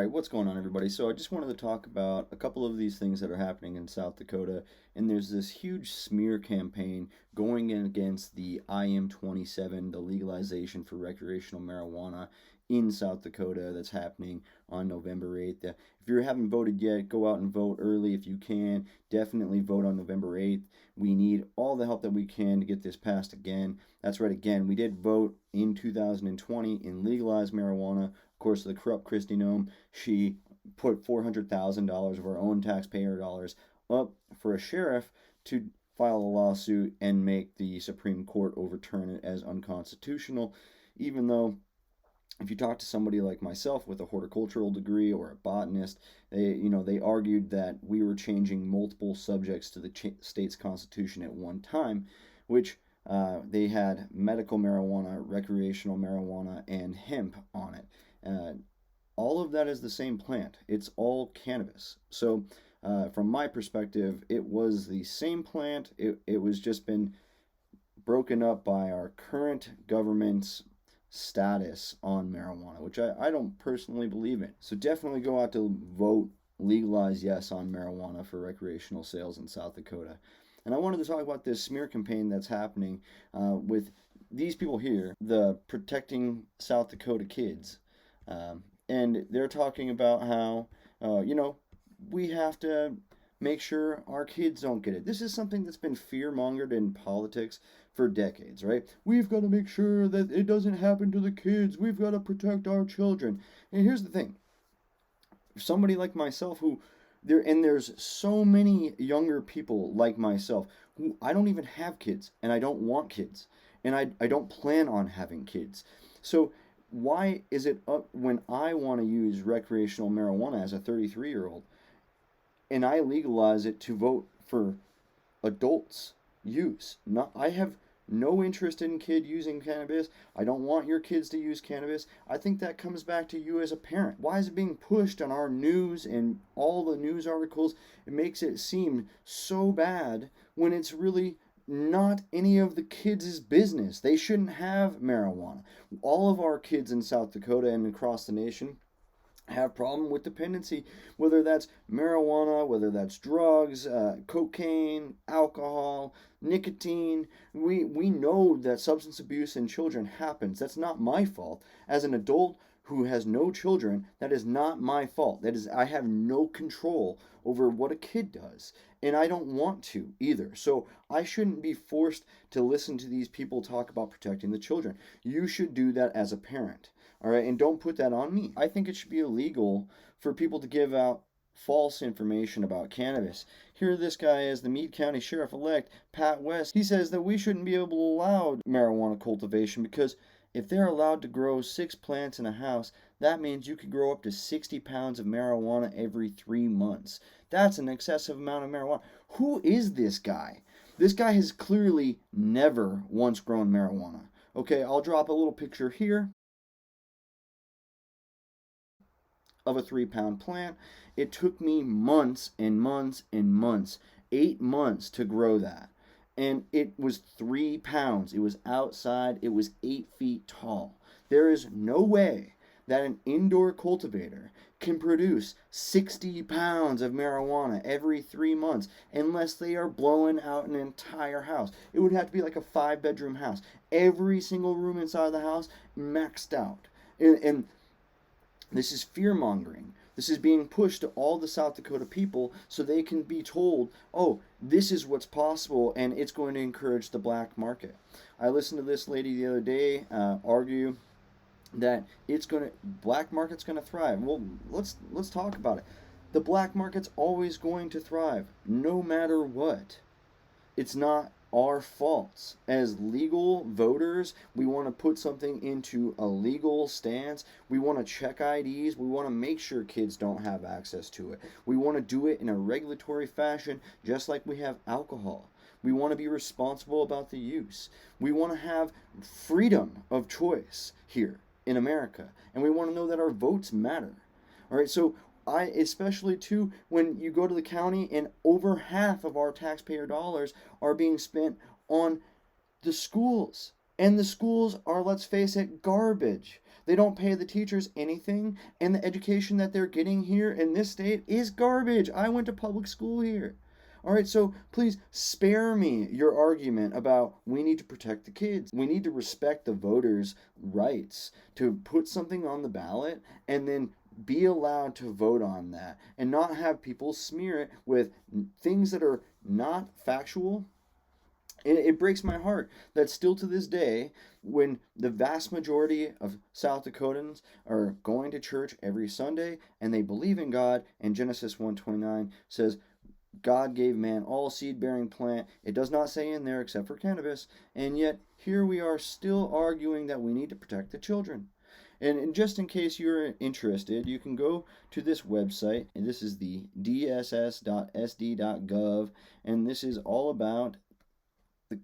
right, what's going on, everybody? So I just wanted to talk about a couple of these things that are happening in South Dakota, and there's this huge smear campaign going in against the IM27, the legalization for recreational marijuana in South Dakota that's happening on November 8th. If you haven't voted yet, go out and vote early if you can. Definitely vote on November 8th. We need all the help that we can to get this passed again. That's right, again, we did vote in 2020 in legalized marijuana. Of course, the corrupt Kristi Noem, she put $400,000 of our own taxpayer dollars up for a sheriff to file a lawsuit and make the Supreme Court overturn it as unconstitutional, even though if you talk to somebody like myself with a horticultural degree or a botanist, they argued that we were changing multiple subjects to the state's constitution at one time, which they had medical marijuana, recreational marijuana, and hemp on it. All of that is the same plant. It's all cannabis. So, from my perspective, it was the same plant. It was just been broken up by our current government's status on marijuana, which I don't personally believe in. So definitely go out to vote legalize yes on marijuana for recreational sales in South Dakota. And I wanted to talk about this smear campaign that's happening with these people here, the Protecting South Dakota Kids. And they're talking about how, we have to make sure our kids don't get it. This is something that's been fear-mongered in politics for decades, right? We've got to make sure that it doesn't happen to the kids. We've got to protect our children. And here's the thing. Somebody like myself there's so many younger people like myself who I don't even have kids and I don't want kids and I don't plan on having kids. So why is it up when I want to use recreational marijuana as a 33-year-old and I legalize it to vote for adults use? I have no interest in kid using cannabis. I don't want your kids to use cannabis. I think that comes back to you as a parent. Why is it being pushed on our news and all the news articles? It makes it seem so bad when it's really not any of the kids' business. They shouldn't have marijuana. All of our kids in South Dakota and across the nation have problem with dependency, whether that's marijuana, whether that's drugs, cocaine, alcohol, nicotine. We know that substance abuse in children happens. That's not my fault. As an adult who has no children, that is not my fault. That is, I have no control over what a kid does, and I don't want to either. So I shouldn't be forced to listen to these people talk about protecting the children. You should do that as a parent. All right, and don't put that on me. I think it should be illegal for people to give out false information about cannabis. Here this guy is the Meade County Sheriff-elect, Pat West. He says that we shouldn't be able to allow marijuana cultivation because if they're allowed to grow 6 plants in a house, that means you could grow up to 60 pounds of marijuana every 3 months. That's an excessive amount of marijuana. Who is this guy? This guy has clearly never once grown marijuana. Okay, I'll drop a little picture here of a 3-pound plant. It took me months and months and months, 8 months to grow that. And it was 3 pounds. It was outside. It was 8 feet tall. There is no way that an indoor cultivator can produce 60 pounds of marijuana every 3 months unless they are blowing out an entire house. It would have to be like a 5-bedroom house. Every single room inside the house maxed out. And this is fear-mongering. This is being pushed to all the South Dakota people so they can be told, oh, this is what's possible, and it's going to encourage the black market. I listened to this lady the other day argue that black market's going to thrive. Well, let's talk about it. The black market's always going to thrive, no matter what. It's not our faults. As legal voters, we want to put something into a legal stance. We want to check IDs. We want to make sure kids don't have access to it. We want to do it in a regulatory fashion, just like we have alcohol. We want to be responsible about the use. We want to have freedom of choice here in America, and we want to know that our votes matter. All right, so especially too, when you go to the county and over half of our taxpayer dollars are being spent on the schools And the schools are, let's face it, garbage. They don't pay the teachers anything, and the education that they're getting here in this state is garbage. I went to public school here. All right, so please spare me your argument about we need to protect the kids. We need to respect the voters' rights to put something on the ballot and then be allowed to vote on that and not have people smear it with things that are not factual. It breaks my heart that still to this day, when the vast majority of South Dakotans are going to church every Sunday and they believe in God, and Genesis 1:29 says God gave man all seed-bearing plant. It does not say in there except for cannabis, and yet here we are still arguing that we need to protect the children. And just in case you're interested, you can go to this website, and this is the dss.sd.gov, and this is all about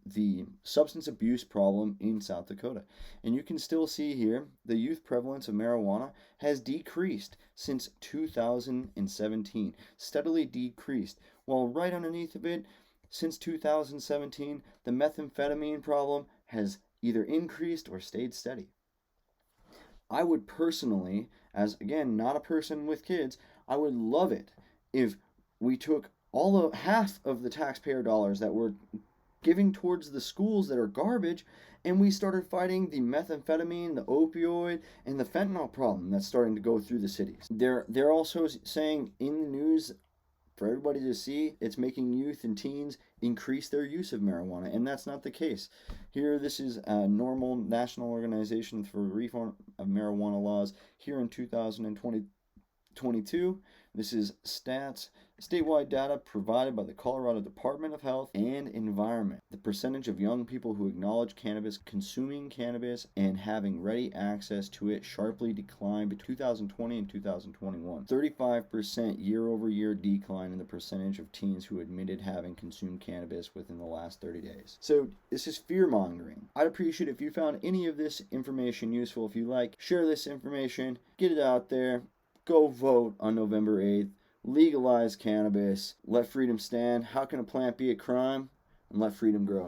the substance abuse problem in South Dakota. And you can still see here the youth prevalence of marijuana has decreased since 2017, steadily decreased. While right underneath of it, since 2017, the methamphetamine problem has either increased or stayed steady. I would personally, as again, not a person with kids, I would love it if we took half of the taxpayer dollars that were giving towards the schools that are garbage, and we started fighting the methamphetamine, the opioid, and the fentanyl problem that's starting to go through the cities. They're also saying in the news for everybody to see, it's making youth and teens increase their use of marijuana, and that's not the case. Here, this is a normal national organization for reform of marijuana laws here in 2022. This is stats, statewide data provided by the Colorado Department of Health and Environment. The percentage of young people who acknowledge cannabis, consuming cannabis, and having ready access to it sharply declined between 2020 and 2021. 35% year-over-year decline in the percentage of teens who admitted having consumed cannabis within the last 30 days. So this is fear-mongering. I'd appreciate it if you found any of this information useful. If you like, share this information, get it out there. Go vote on November 8th. Legalize cannabis. Let freedom stand. How can a plant be a crime? And let freedom grow.